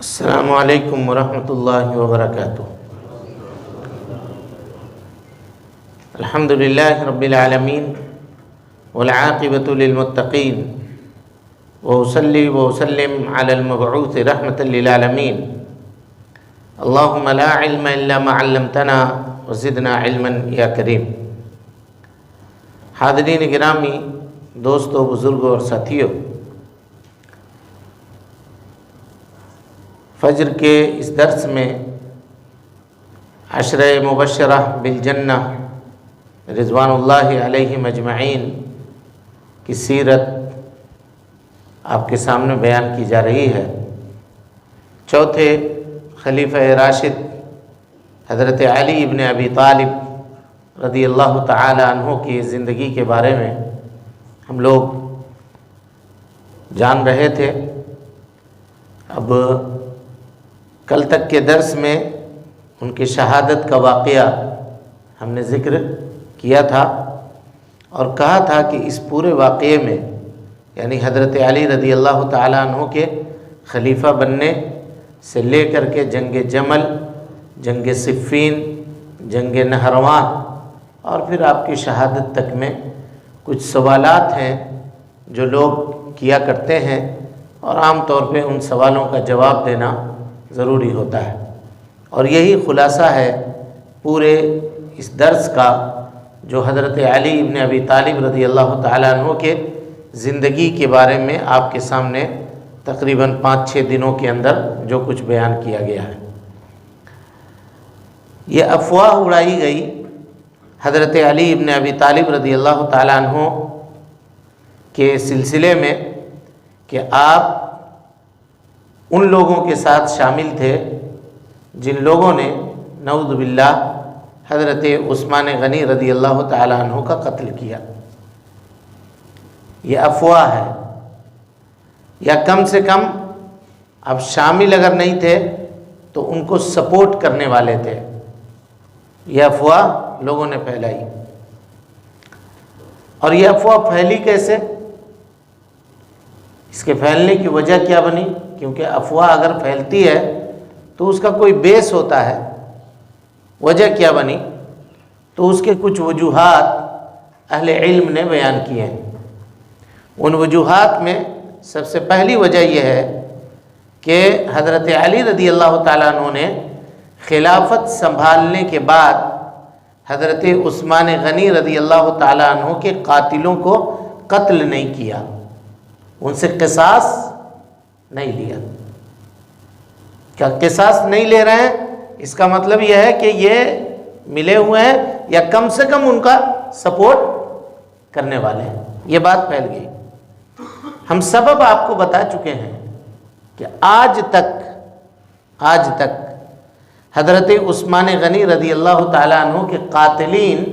السلام علیکم ورحمۃ اللہ وبرکاتہ۔ الحمد للہ رب العالمین والعاقبۃ للمتقین وأصلی وأسلم علی المبعوث رحمۃ للعالمین۔ اللہم لا علم الا ما علمتنا وزدنا علما یا کریم۔ حاضرین گرامی، دوستو، بزرگوں اور ساتھیوں، فجر کے اس درس میں عشرہ مبشرہ بالجنہ رضوان اللہ علیہم اجمعین کی سیرت آپ کے سامنے بیان کی جا رہی ہے۔ چوتھے خلیفہ راشد حضرت علی ابن ابی طالب رضی اللہ تعالی عنہ کی زندگی کے بارے میں ہم لوگ جان رہے تھے۔ اب کل تک کے درس میں ان کی شہادت کا واقعہ ہم نے ذکر کیا تھا اور کہا تھا کہ اس پورے واقعے میں یعنی حضرت علی رضی اللہ تعالیٰ عنہ کے خلیفہ بننے سے لے کر کے جنگ جمل، جنگ صفین، جنگ نہروان اور پھر آپ کی شہادت تک میں کچھ سوالات ہیں جو لوگ کیا کرتے ہیں اور عام طور پہ ان سوالوں کا جواب دینا ضروری ہوتا ہے، اور یہی خلاصہ ہے پورے اس درس کا جو حضرت علی ابن ابی طالب رضی اللہ تعالیٰ عنہ کے زندگی کے بارے میں آپ کے سامنے تقریباً 5-6 دنوں کے اندر جو کچھ بیان کیا گیا ہے۔ یہ افواہ اڑائی گئی حضرت علی ابن ابی طالب رضی اللہ تعالیٰ عنہ کے سلسلے میں کہ آپ ان لوگوں کے ساتھ شامل تھے جن لوگوں نے نعوذ باللہ حضرت عثمان غنی رضی اللہ تعالی عنہ کا قتل کیا۔ یہ افواہ ہے، یا کم سے کم اب شامل اگر نہیں تھے تو ان کو سپورٹ کرنے والے تھے۔ یہ افواہ لوگوں نے پھیلائی، اور یہ افواہ پھیلی کیسے؟ اس کے پھیلنے کی وجہ کیا بنی؟ کیونکہ افواہ اگر پھیلتی ہے تو اس کا کوئی بیس ہوتا ہے۔ وجہ کیا بنی؟ تو اس کے کچھ وجوہات اہل علم نے بیان کیے ہیں۔ ان وجوہات میں سب سے پہلی وجہ یہ ہے کہ حضرت علی رضی اللہ تعالیٰ عنہ نے خلافت سنبھالنے کے بعد حضرت عثمان غنی رضی اللہ تعالیٰ عنہ کے قاتلوں کو قتل نہیں کیا، ان سے قصاص نہیں لیا۔ کیا قصاص نہیں لے رہے ہیں؟ اس کا مطلب یہ ہے کہ یہ ملے ہوئے ہیں یا کم سے کم ان کا سپورٹ کرنے والے ہیں۔ یہ بات پھیل گئی۔ ہم سبب آپ کو بتا چکے ہیں کہ آج تک حضرت عثمان غنی رضی اللہ تعالیٰ عنہ کے قاتلین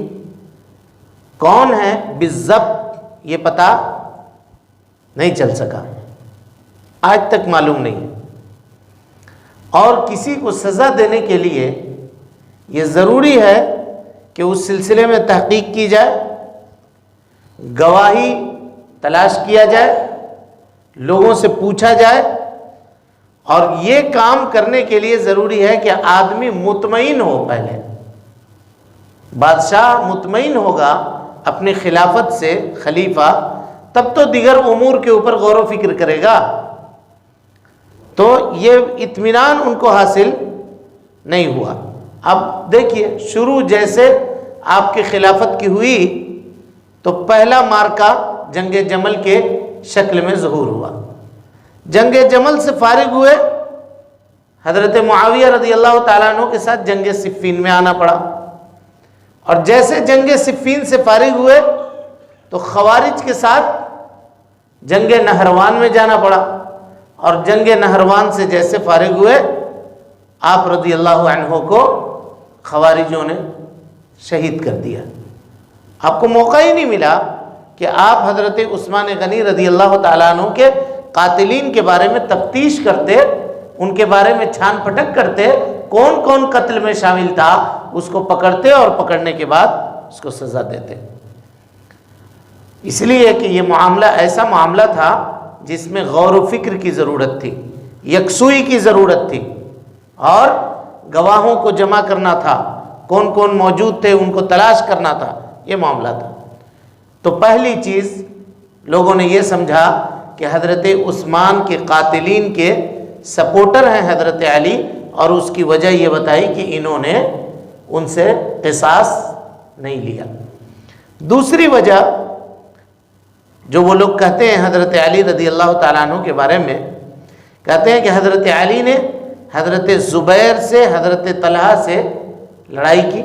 کون ہیں بالضبط یہ پتہ نہیں چل سکا، آج تک معلوم نہیں ہے۔ اور کسی کو سزا دینے کے لیے یہ ضروری ہے کہ اس سلسلے میں تحقیق کی جائے، گواہی تلاش کیا جائے، لوگوں سے پوچھا جائے، اور یہ کام کرنے کے لیے ضروری ہے کہ آدمی مطمئن ہو۔ پہلے بادشاہ مطمئن ہوگا اپنی خلافت سے، خلیفہ، تب تو دیگر امور کے اوپر غور و فکر کرے گا۔ تو یہ اطمینان ان کو حاصل نہیں ہوا۔ اب دیکھیے، شروع جیسے آپ کی خلافت کی ہوئی تو پہلا مارکا جنگ جمل کے شکل میں ظہور ہوا۔ جنگ جمل سے فارغ ہوئے، حضرت معاویہ رضی اللہ تعالیٰ عنہ کے ساتھ جنگ صفین میں آنا پڑا، اور جیسے جنگ صفین سے فارغ ہوئے تو خوارج کے ساتھ جنگ نہروان میں جانا پڑا، اور جنگ نہروان سے جیسے فارغ ہوئے آپ رضی اللہ عنہ کو خوارجوں نے شہید کر دیا۔ آپ کو موقع ہی نہیں ملا کہ آپ حضرت عثمان غنی رضی اللہ تعالیٰ عنہ کے قاتلین کے بارے میں تفتیش کرتے، ان کے بارے میں چھان پھٹک کرتے، کون کون قتل میں شامل تھا، اس کو پکڑتے اور پکڑنے کے بعد اس کو سزا دیتے۔ اس لیے کہ یہ معاملہ ایسا معاملہ تھا جس میں غور و فکر کی ضرورت تھی، یکسوئی کی ضرورت تھی اور گواہوں کو جمع کرنا تھا، کون کون موجود تھے ان کو تلاش کرنا تھا، یہ معاملہ تھا۔ تو پہلی چیز لوگوں نے یہ سمجھا کہ حضرت عثمان کے قاتلین کے سپورٹر ہیں حضرت علی، اور اس کی وجہ یہ بتائی کہ انہوں نے ان سے قصاص نہیں لیا۔ دوسری وجہ جو وہ لوگ کہتے ہیں حضرت علی رضی اللہ تعالیٰ عنہ کے بارے میں، کہتے ہیں کہ حضرت علی نے حضرت زبیر سے، حضرت طلحہ سے لڑائی کی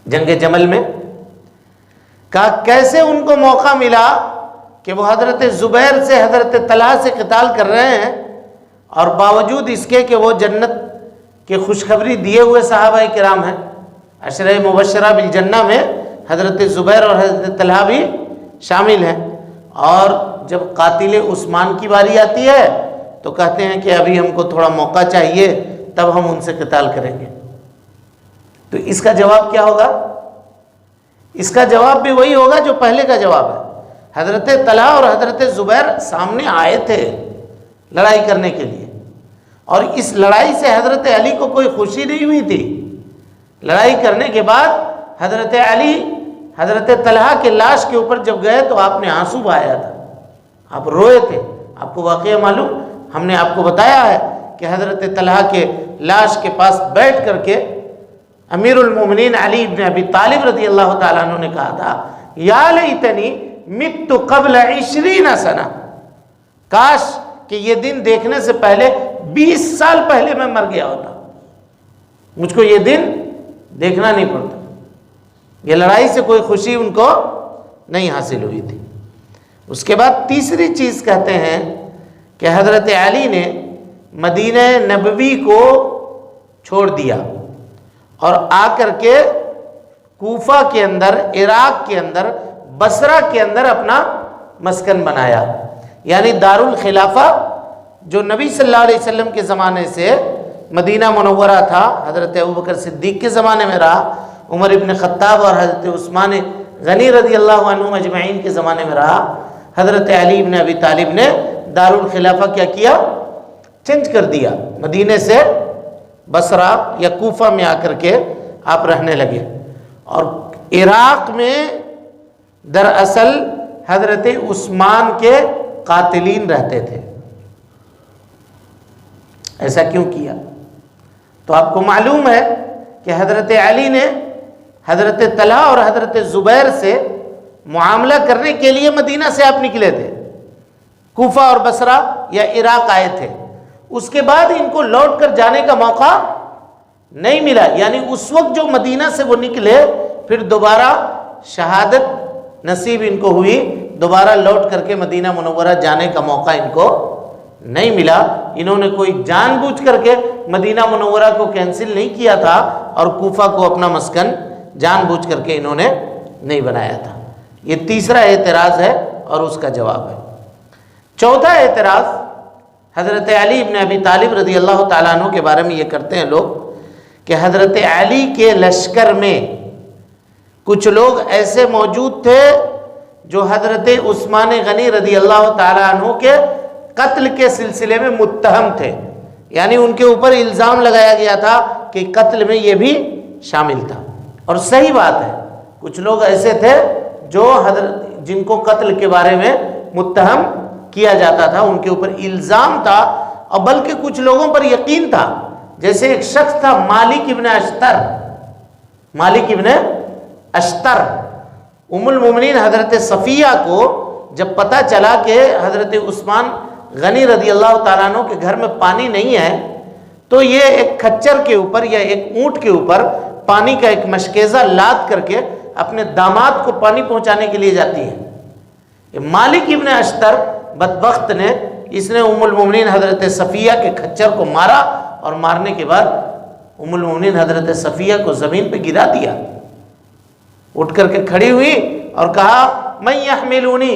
جنگ جمل میں۔ کہا کیسے ان کو موقع ملا کہ وہ حضرت زبیر سے، حضرت طلحہ سے قتال کر رہے ہیں، اور باوجود اس کے کہ وہ جنت کے خوشخبری دیے ہوئے صحابہ کرام ہیں، عشرہ مبشرہ بالجنہ میں حضرت زبیر اور حضرت طلحہ بھی شامل ہیں، اور جب قاتل عثمان کی باری آتی ہے تو کہتے ہیں کہ ابھی ہم کو تھوڑا موقع چاہیے، تب ہم ان سے قتال کریں گے۔ تو اس کا جواب کیا ہوگا؟ اس کا جواب بھی وہی ہوگا جو پہلے کا جواب ہے۔ حضرت طلحہ اور حضرت زبیر سامنے آئے تھے لڑائی کرنے کے لیے، اور اس لڑائی سے حضرت علی کو کوئی خوشی نہیں ہوئی تھی۔ لڑائی کرنے کے بعد حضرت علی حضرت طلحہ کے لاش کے اوپر جب گئے تو آپ نے آنسو بہایا تھا، آپ روئے تھے۔ آپ کو واقعہ معلوم، ہم نے آپ کو بتایا ہے کہ حضرت طلحہ کے لاش کے پاس بیٹھ کر کے امیر المومنین علی ابن ابی طالب رضی اللہ تعالیٰ عنہ نے کہا تھا، یا لیتنی مت قبل 20 سنہ، کاش کہ یہ دن دیکھنے سے پہلے 20 سال پہلے میں مر گیا ہوتا، مجھ کو یہ دن دیکھنا نہیں پڑتا۔ یہ لڑائی سے کوئی خوشی ان کو نہیں حاصل ہوئی تھی۔ اس کے بعد تیسری چیز کہتے ہیں کہ حضرت علی نے مدینہ نبوی کو چھوڑ دیا اور آ کر کے کوفہ کے اندر، عراق کے اندر، بصرہ کے اندر اپنا مسکن بنایا، یعنی دارالخلافہ جو نبی صلی اللہ علیہ وسلم کے زمانے سے مدینہ منورہ تھا، حضرت ابوبکر صدیق کے زمانے میں رہا، عمر ابن خطاب اور حضرت عثمان غنی رضی اللہ عنہم اجمعین کے زمانے میں رہا، حضرت علی ابن ابی طالب نے دارالخلافہ کیا کیا؟ چینج کر دیا، مدینے سے بصرہ یا کوفہ میں آ کر کے آپ رہنے لگے۔ اور عراق میں دراصل حضرت عثمان کے قاتلین رہتے تھے۔ ایسا کیوں کیا؟ تو آپ کو معلوم ہے کہ حضرت علی نے حضرت طلحہ اور حضرت زبیر سے معاملہ کرنے کے لیے مدینہ سے آپ نکلے تھے، کوفہ اور بصرہ یا عراق آئے تھے، اس کے بعد ان کو لوٹ کر جانے کا موقع نہیں ملا، یعنی اس وقت جو مدینہ سے وہ نکلے پھر دوبارہ شہادت نصیب ان کو ہوئی، دوبارہ لوٹ کر کے مدینہ منورہ جانے کا موقع ان کو نہیں ملا۔ انہوں نے کوئی جان بوجھ کر کے مدینہ منورہ کو کینسل نہیں کیا تھا اور کوفہ کو اپنا مسکن جان بوجھ کر کے انہوں نے نہیں بنایا تھا۔ یہ تیسرا اعتراض ہے اور اس کا جواب ہے۔ چوتھا اعتراض حضرت علی ابن ابی طالب رضی اللہ تعالیٰ عنہ کے بارے میں یہ کرتے ہیں لوگ کہ حضرت علی کے لشکر میں کچھ لوگ ایسے موجود تھے جو حضرت عثمان غنی رضی اللہ تعالیٰ عنہ کے قتل کے سلسلے میں متہم تھے، یعنی ان کے اوپر الزام لگایا گیا تھا کہ قتل میں یہ بھی شامل تھا۔ اور صحیح بات ہے، کچھ لوگ ایسے تھے جو جن کو قتل کے بارے میں متہم کیا جاتا تھا، ان کے اوپر الزام تھا، اور بلکہ کچھ لوگوں پر یقین تھا، جیسے ایک شخص تھا مالک ابن اشتر۔ مالک ابن اشتر، ام المومنین حضرت صفیہ کو جب پتہ چلا کہ حضرت عثمان غنی رضی اللہ تعالیٰ عنہ کے گھر میں پانی نہیں ہے، تو یہ ایک کھچر کے اوپر یا ایک اونٹ کے اوپر پانی کا ایک مشکیزہ لاد کر کے اپنے داماد کو پانی پہنچانے کے لیے جاتی ہے۔ مالک ابن اشتر بدبخت نے، اس نے ام المومنین حضرت صفیہ کے کھچر کو مارا، اور مارنے کے بعد ام المومنین حضرت صفیہ کو زمین پہ گرا دیا۔ اٹھ کر کے کھڑی ہوئی اور کہا، من یحملونی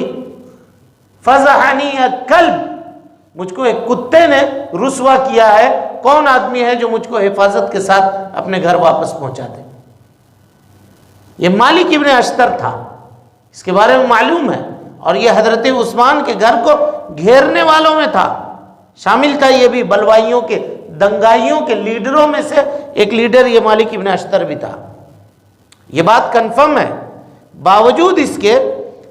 فضحنی کلب، مجھ کو ایک کتے نے رسوا کیا ہے، کون آدمی ہے جو مجھ کو حفاظت کے ساتھ اپنے گھر واپس پہنچا دے؟ یہ مالک ابن اشتر تھا، اس کے بارے میں معلوم ہے، اور یہ حضرت عثمان کے گھر کو گھیرنے والوں میں تھا، شامل تھا یہ بھی بلوائیوں کے، دنگائیوں کے لیڈروں میں سے ایک لیڈر یہ مالک ابن اشتر بھی تھا، یہ بات کنفرم ہے۔ باوجود اس کے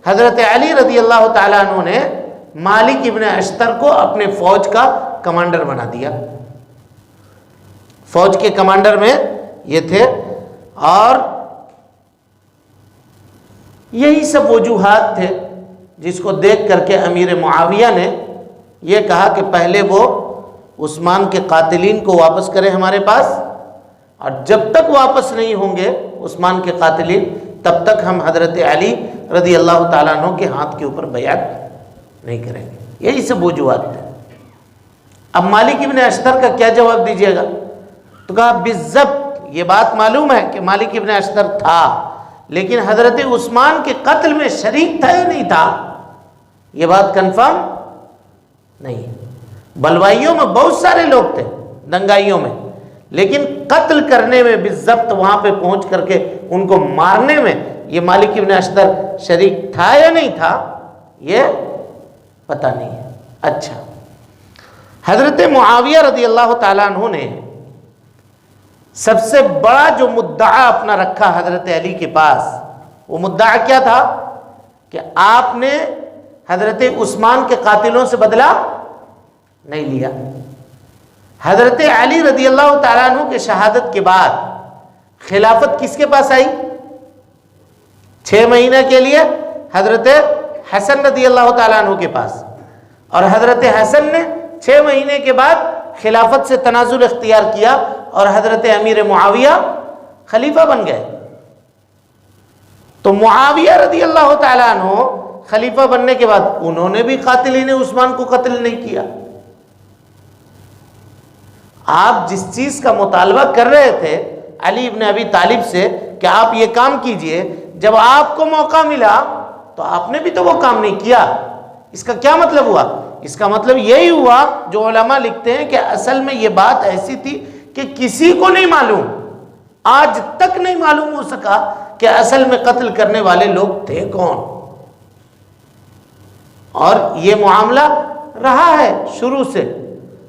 حضرت علی رضی اللہ تعالیٰ عنہ نے مالک ابن اشتر کو اپنے فوج کا کمانڈر بنا دیا، فوج کے کمانڈر میں یہ تھے، اور یہی سب وجوہات تھے جس کو دیکھ کر کے امیر معاویہ نے یہ کہا کہ پہلے وہ عثمان کے قاتلین کو واپس کریں ہمارے پاس، اور جب تک واپس نہیں ہوں گے عثمان کے قاتلین تب تک ہم حضرت علی رضی اللہ تعالیٰ عنہ کے ہاتھ کے اوپر بیعت نہیں کریں گے۔ یہی سب وجوہات تھے۔ اب مالک ابن اشتر کا کیا جواب دیجیے گا؟ تو کہا بالضبط یہ بات معلوم ہے کہ مالک ابن اشتر تھا، لیکن حضرت عثمان کے قتل میں شریک تھا یا نہیں تھا، یہ بات کنفرم نہیں۔ بلوائیوں میں بہت سارے لوگ تھے، دنگائیوں میں، لیکن قتل کرنے میں بالضبط وہاں پہ پہنچ کر کے ان کو مارنے میں یہ مالک ابن اشتر شریک تھا یا نہیں تھا، یہ پتہ نہیں ہے۔ اچھا، حضرت معاویہ رضی اللہ تعالیٰ عنہ نے سب سے بڑا جو مدعا اپنا رکھا حضرت علی کے پاس، وہ مدعا کیا تھا کہ آپ نے حضرت عثمان کے قاتلوں سے بدلہ نہیں لیا۔ حضرت علی رضی اللہ تعالیٰ عنہ کے شہادت کے بعد خلافت کس کے پاس آئی؟ 6 مہینہ کے لیے حضرت حسن رضی اللہ تعالیٰ عنہ کے پاس، اور حضرت حسن نے 6 مہینے کے بعد خلافت سے تنازل اختیار کیا اور حضرت امیر معاویہ خلیفہ بن گئے۔ تو معاویہ رضی اللہ تعالیٰ عنہ خلیفہ بننے کے بعد انہوں نے بھی قاتلین عثمان کو قتل نہیں کیا۔ آپ جس چیز کا مطالبہ کر رہے تھے علی ابن ابی طالب سے کہ آپ یہ کام کیجئے، جب آپ کو موقع ملا تو آپ نے بھی تو وہ کام نہیں کیا۔ اس کا کیا مطلب ہوا؟ اس کا مطلب یہی ہوا جو علماء لکھتے ہیں کہ اصل میں یہ بات ایسی تھی کہ کسی کو نہیں معلوم، آج تک نہیں معلوم ہو سکا کہ اصل میں قتل کرنے والے لوگ تھے کون۔ اور یہ معاملہ رہا ہے شروع سے۔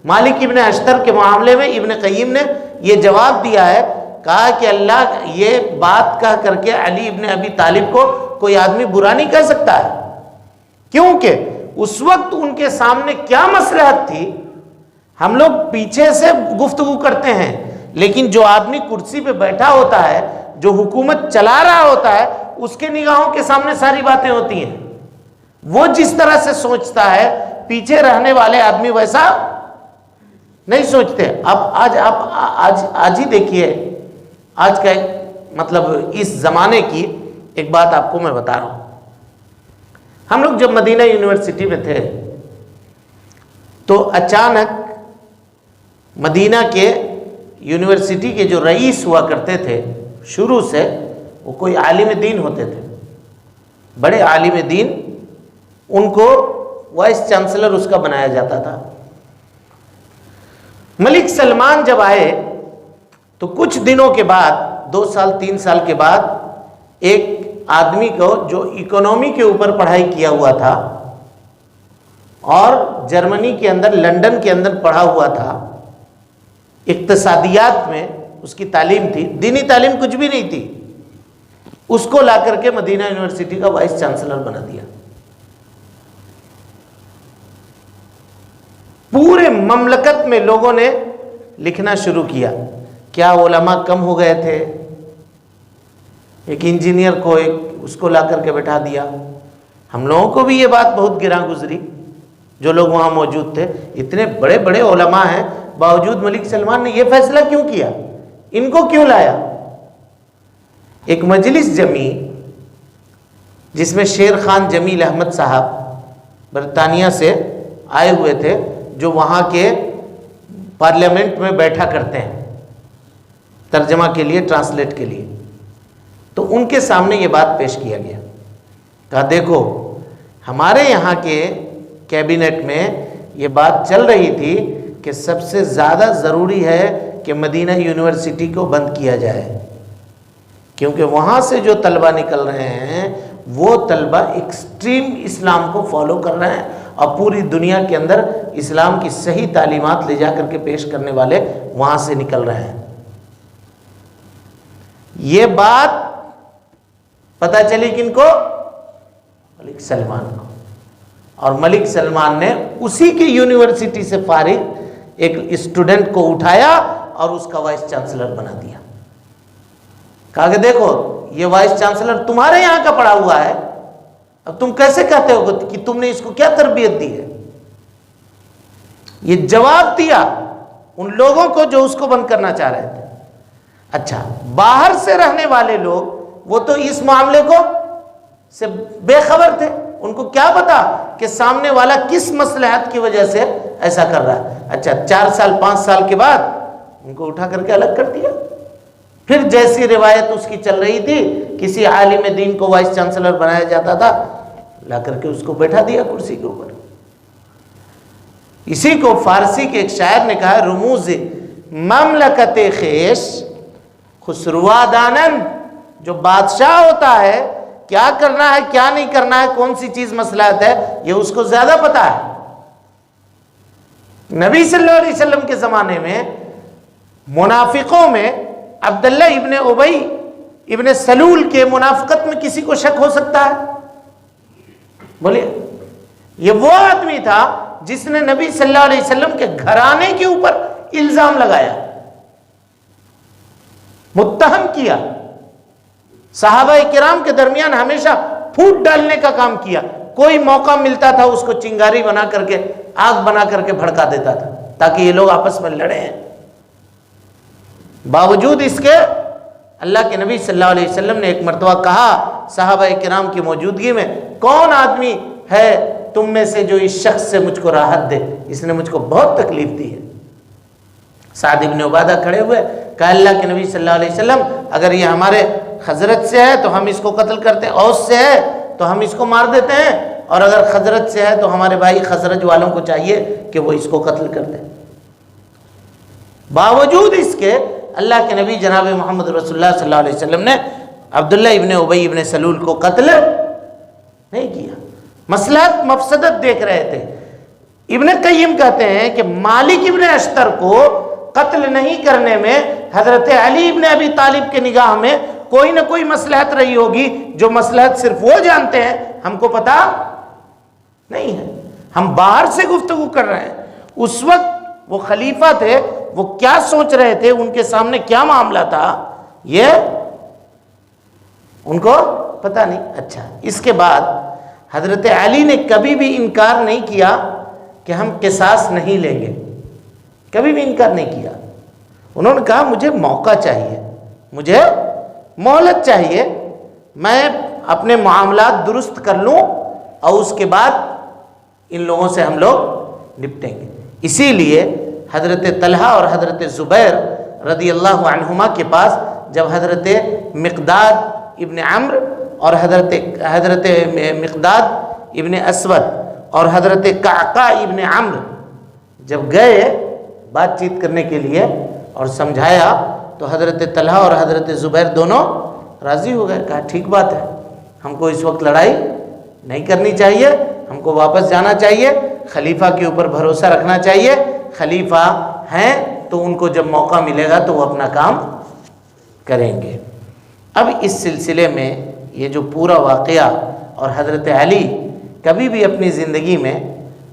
مالک ابن اشتر کے معاملے میں ابن قیم نے یہ جواب دیا ہے، کہا کہ اللہ یہ بات کہہ کر کے علی ابن ابی طالب کو کوئی آدمی برا نہیں کہہ سکتا ہے، کیونکہ اس وقت ان کے سامنے کیا مصلحت تھی۔ ہم لوگ پیچھے سے گفتگو کرتے ہیں، لیکن جو آدمی کرسی پہ بیٹھا ہوتا ہے، جو حکومت چلا رہا ہوتا ہے، اس کے نگاہوں کے سامنے ساری باتیں ہوتی ہیں۔ وہ جس طرح سے سوچتا ہے پیچھے رہنے والے آدمی ویسا نہیں سوچتے۔ اب آج ہی دیکھیے، آج کا مطلب اس زمانے کی ایک بات آپ کو میں بتا رہا ہوں۔ ہم لوگ جب مدینہ یونیورسٹی میں تھے تو اچانک مدینہ کے یونیورسٹی کے جو رئیس ہوا کرتے تھے شروع سے، وہ کوئی عالم دین ہوتے تھے، بڑے عالم دین، ان کو وائس چانسلر اس کا بنایا جاتا تھا۔ ملک سلمان جب آئے تو کچھ دنوں کے بعد، 2 سال 3 سال کے بعد، ایک آدمی کو جو اکنومی کے اوپر پڑھائی کیا ہوا تھا اور جرمنی کے اندر، لندن کے اندر پڑھا ہوا تھا، اقتصادیات میں اس کی تعلیم تھی، دینی تعلیم کچھ بھی نہیں تھی، اس کو لا کر کے مدینہ یونیورسٹی کا وائس چانسلر بنا دیا۔ پورے مملکت میں لوگوں نے لکھنا شروع کیا، کیا علماء کم ہو گئے تھے؟ ایک انجینئر کو اس کو لا کر کے بٹھا دیا۔ ہم لوگوں کو بھی یہ بات بہت گراں گزری، جو لوگ وہاں موجود تھے، اتنے بڑے بڑے علماء ہیں، باوجود ملک سلمان نے یہ فیصلہ کیوں کیا؟ ان کو کیوں لایا؟ ایک مجلس جمی جس میں شیر خان جمیل احمد صاحب برطانیہ سے آئے ہوئے تھے، جو وہاں کے پارلیمنٹ میں بیٹھا کرتے ہیں ترجمہ کے لیے، ٹرانسلیٹ کے لیے، تو ان کے سامنے یہ بات پیش کیا گیا، کہا دیکھو ہمارے یہاں کے کیبنٹ میں یہ بات چل رہی تھی کہ سب سے زیادہ ضروری ہے کہ مدینہ یونیورسٹی کو بند کیا جائے، کیونکہ وہاں سے جو طلبہ نکل رہے ہیں وہ طلبہ ایکسٹریم اسلام کو فالو کر رہے ہیں اور پوری دنیا کے اندر اسلام کی صحیح تعلیمات لے جا کر کے پیش کرنے والے وہاں سے نکل رہے ہیں۔ یہ بات پتہ چلی کن کو؟ ملک سلمان کو، اور ملک سلمان نے اسی کی یونیورسٹی سے فارغ ایک اسٹوڈنٹ کو اٹھایا اور اس کا وائس چانسلر بنا دیا۔ کہا کہ دیکھو یہ وائس چانسلر تمہارے یہاں کا پڑھا ہوا ہے، اب تم کیسے کہتے ہو کہ تم نے اس کو کیا تربیت دی ہے؟ یہ جواب دیا ان لوگوں کو جو اس کو بند کرنا چاہ رہے تھے۔ اچھا، باہر سے رہنے والے لوگ وہ تو اس معاملے کو سے بے خبر تھے، ان کو کیا پتا کہ سامنے والا کس مصلحت کی وجہ سے ایسا کر رہا ہے۔ اچھا، 4 سال 5 سال کے بعد ان کو اٹھا کر کے الگ کر دیا۔ پھر جیسی روایت اس کی چل رہی تھی، کسی عالم دین کو وائس چانسلر بنایا جاتا تھا، لا کر کے اس کو بیٹھا دیا کرسی کے اوپر۔ اسی کو فارسی کے ایک شاعر نے کہا، رموز مملکت خیش خسروا دانن، جو بادشاہ ہوتا ہے کیا کرنا ہے کیا نہیں کرنا ہے، کون سی چیز مصلحت ہے، یہ اس کو زیادہ پتا ہے۔ نبی صلی اللہ علیہ وسلم کے زمانے میں منافقوں میں عبداللہ ابن ابی ابن سلول کے منافقت میں کسی کو شک ہو سکتا ہے؟ بولیے، یہ وہ آدمی تھا جس نے نبی صلی اللہ علیہ وسلم کے گھرانے کے اوپر الزام لگایا، متہم کیا، صحابہ کرام کے درمیان ہمیشہ پھوٹ ڈالنے کا کام کیا۔ کوئی موقع ملتا تھا اس کو چنگاری بنا کر کے، آگ بنا کر کے بھڑکا دیتا تھا تاکہ یہ لوگ آپس میں لڑے ہیں۔ باوجود اس کے اللہ کے نبی صلی اللہ علیہ وسلم نے ایک مرتبہ کہا صحابہ کرام کی موجودگی میں، کون آدمی ہے تم میں سے جو اس شخص سے مجھ کو راحت دے، اس نے مجھ کو بہت تکلیف دی ہے۔ سعد ابن عبادہ کھڑے ہوئے، کہا اللہ کے نبی صلی اللہ علیہ وسلم اگر یہ ہمارے خزرج سے ہے تو ہم اس کو قتل کرتے ہیں، اوس سے ہے تو ہم اس کو مار دیتے ہیں، اور اگر خزرج سے ہے تو ہمارے بھائی خزرج والوں کو چاہیے کہ وہ اس کو قتل کر دیں۔ باوجود اس کے اللہ کے نبی جناب محمد رسول اللہ صلی اللہ علیہ وسلم نے عبداللہ ابن ابی ابن سلول کو قتل نہیں کیا، مصلحت مفسدت دیکھ رہے تھے۔ ابن قیم کہتے ہیں کہ مالک ابن اشتر کو قتل نہیں کرنے میں حضرت علی ابن ابی طالب کے نگاہ میں کوئی نہ کوئی مصلحت رہی ہوگی، جو مصلحت صرف وہ جانتے ہیں، ہم کو پتا نہیں ہے، ہم باہر سے گفتگو کر رہے ہیں۔ اس وقت وہ خلیفہ تھے، وہ کیا سوچ رہے تھے، ان کے سامنے کیا معاملہ تھا، یہ ان کو پتا نہیں۔ اچھا، اس کے بعد حضرت علی نے کبھی بھی انکار نہیں کیا کہ ہم قصاص نہیں لیں گے، کبھی بھی انکار نہیں کیا۔ انہوں نے کہا مجھے موقع چاہیے، مجھے مہلت چاہیے، میں اپنے معاملات درست کر لوں اور اس کے بعد ان لوگوں سے ہم لوگ نپٹیں گے۔ اسی لیے حضرت طلحہ اور حضرت زبیر رضی اللہ عنہما کے پاس جب حضرت مقداد ابن عمرو اور حضرت مقداد ابن اسود اور حضرت قعقاع ابن عمرو جب گئے بات چیت کرنے کے لیے اور سمجھایا تو حضرت طلحہ اور حضرت زبیر دونوں راضی ہو گئے، کہا ٹھیک بات ہے، ہم کو اس وقت لڑائی نہیں کرنی چاہیے، ہم کو واپس جانا چاہیے، خلیفہ کے اوپر بھروسہ رکھنا چاہیے، خلیفہ ہیں تو ان کو جب موقع ملے گا تو وہ اپنا کام کریں گے۔ اب اس سلسلے میں یہ جو پورا واقعہ، اور حضرت علی کبھی بھی اپنی زندگی میں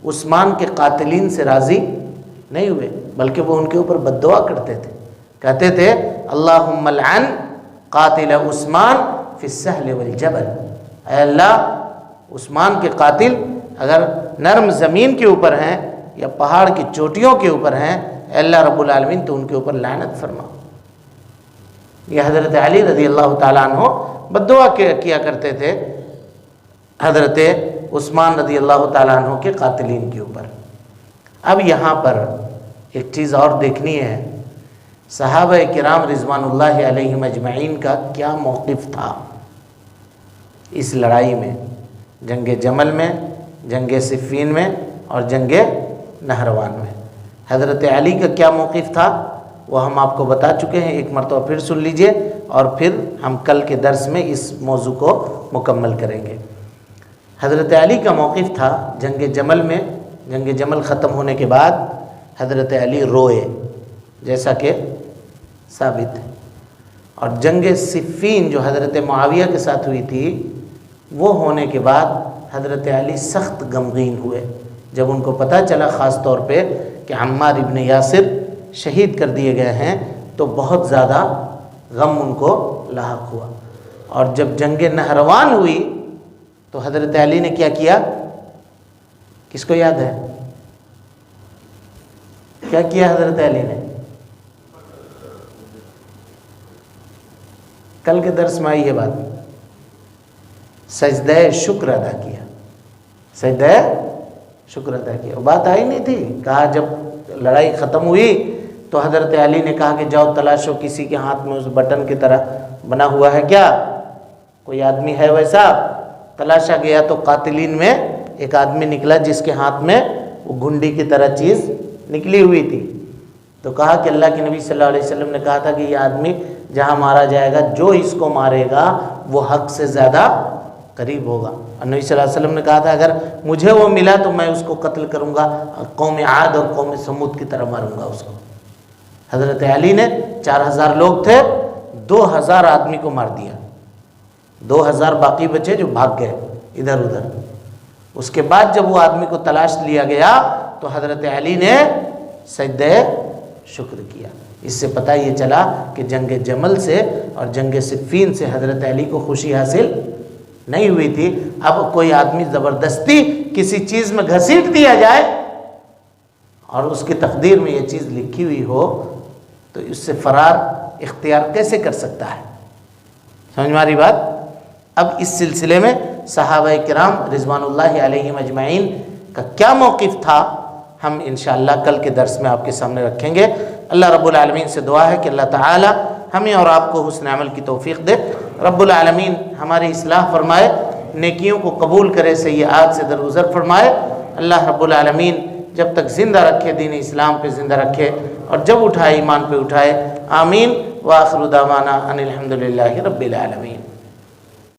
عثمان کے قاتلین سے راضی نہیں ہوئے، بلکہ وہ ان کے اوپر بد دعا کرتے تھے، کہتے تھے اللہم لعن قاتل عثمان فی السہل والجبل، اے اللہ عثمان کے قاتل اگر نرم زمین کے اوپر ہیں یا پہاڑ کی چوٹیوں کے اوپر ہیں، اے اللہ رب العالمین تو ان کے اوپر لعنت فرما۔ یہ حضرت علی رضی اللہ تعالیٰ عنہ بد دعا کیا کرتے تھے حضرت عثمان رضی اللہ تعالیٰ عنہ کے قاتلین کے اوپر۔ اب یہاں پر ایک چیز اور دیکھنی ہے، صحابہ کرام رضوان اللہ علیہم اجمعین کا کیا موقف تھا اس لڑائی میں، جنگ جمل میں، جنگ صفین میں اور جنگ نہروان میں۔ حضرت علی کا کیا موقف تھا وہ ہم آپ کو بتا چکے ہیں، ایک مرتبہ پھر سن لیجئے اور پھر ہم کل کے درس میں اس موضوع کو مکمل کریں گے۔ حضرت علی کا موقف تھا جنگ جمل میں، جنگ جمل ختم ہونے کے بعد حضرت علی روئے جیسا کہ ثابت ہے، اور جنگ صفین جو حضرت معاویہ کے ساتھ ہوئی تھی وہ ہونے کے بعد حضرت علی سخت غمگین ہوئے جب ان کو پتہ چلا خاص طور پہ کہ عمار ابن یاسر شہید کر دیے گئے ہیں، تو بہت زیادہ غم ان کو لاحق ہوا۔ اور جب جنگ نہروان ہوئی تو حضرت علی نے کیا کیا؟ کس کو یاد ہے کیا کیا حضرت علی نے؟ کل کے درس میں آئی یہ بات، سجدہ شکر ادا کیا، سجدہ شکر ادا کیا۔ وہ بات آئی نہیں تھی، کہا جب لڑائی ختم ہوئی تو حضرت علی نے کہا کہ جاؤ تلاشو کسی کے ہاتھ میں اس بٹن کی طرح بنا ہوا ہے کیا، کوئی آدمی ہے ویسا؟ تلاشا گیا تو قاتلین میں ایک آدمی نکلا جس کے ہاتھ میں وہ گھنڈی کی طرح چیز نکلی ہوئی تھی، تو کہا کہ اللہ کے نبی صلی اللہ علیہ وسلم نے کہا تھا کہ یہ آدمی جہاں مارا جائے گا جو اس کو مارے گا وہ حق سے زیادہ قریب ہوگا، اور نبی صلی اللہ علیہ وسلم نے کہا تھا اگر مجھے وہ ملا تو میں اس کو قتل کروں گا، قوم عاد اور قوم سمود کی طرح ماروں گا اس کو۔ حضرت علی نے 4000 لوگ تھے، 2000 آدمی کو مار دیا، 2000 باقی بچے جو بھاگ گئے ادھر ادھر۔ اس کے بعد جب وہ آدمی کو تلاش لیا گیا تو حضرت علی نے سجدہ شکر کیا۔ اس سے پتہ یہ چلا کہ جنگ جمل سے اور جنگ صفین سے حضرت علی کو خوشی حاصل نہیں ہوئی تھی۔ اب کوئی آدمی زبردستی کسی چیز میں گھسیٹ دیا جائے اور اس کی تقدیر میں یہ چیز لکھی ہوئی ہو تو اس سے فرار اختیار کیسے کر سکتا ہے؟ سمجھ میں آ رہی بات؟ اب اس سلسلے میں صحابہ کرام رضوان اللہ علیہم اجمعین کا کیا موقف تھا ہم انشاءاللہ کل کے درس میں آپ کے سامنے رکھیں گے۔ اللہ رب العالمین سے دعا ہے کہ اللہ تعالی ہمیں اور آپ کو حسن عمل کی توفیق دے، رب العالمین ہماری اصلاح فرمائے، نیکیوں کو قبول کرے، سیئات سے درگزر فرمائے۔ اللہ رب العالمین جب تک زندہ رکھے دین اسلام پہ زندہ رکھے اور جب اٹھائے ایمان پہ اٹھائے، آمین۔ وآخر دعوانا ان الحمدللہ رب العالمین۔